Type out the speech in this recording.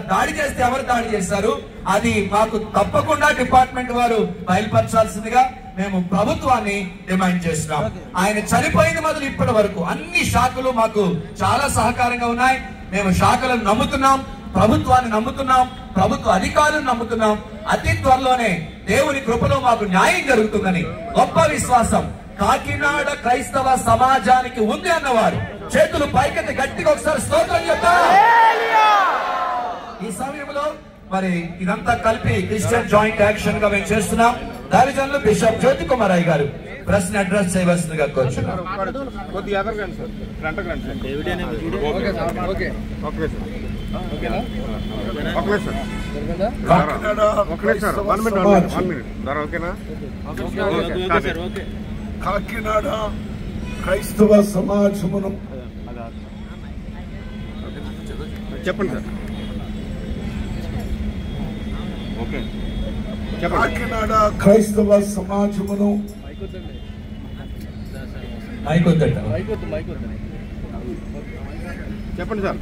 దాడి చేస్తే ఎవరు దాడి చేశారు అది మాకు తప్పకుండా డిపార్ట్మెంట్ వారు బయలుపరచాల్సిందిగా మేము ప్రభుత్వాన్ని డిమాండ్ చేస్తున్నాం. ఆయన చనిపోయిన మొదలు ఇప్పటి వరకు అన్ని శాఖలు మాకు చాలా సహకారంగా ఉన్నాయి. మేము శాఖలను నమ్ముతున్నాం, ప్రభుత్వాన్ని నమ్ముతున్నాం, ప్రభుత్వ అధికారులను నమ్ముతున్నాం. అతి త్వరలోనే దేవుని కృపలో మాకు న్యాయం జరుగుతుందని గొప్ప విశ్వాసం కాకినాడ క్రైస్తవ సమాజానికి ఉంది అన్నవారు చేతులు పైకెత్తి గట్టిగా ఒకసారి స్తోత్రం చెప్తారు. ఈ సమయంలో మరి ఇదంతా కలిపి క్రిస్టియన్ జాయింట్ యాక్షన్ గా మేము చేస్తున్నాం. దైవజనులు బిషప్ జ్యోతి కుమార్ అయ్య గారు ప్రశ్న అడ్రస్ చేయవలసిందిగా కోరుచున్నాం. కాకినాడ క్రైస్తవ సమాజమును చెప్పండి సార్. కాకినాడ క్రైస్తవ సమాజమును చెప్పండి సార్.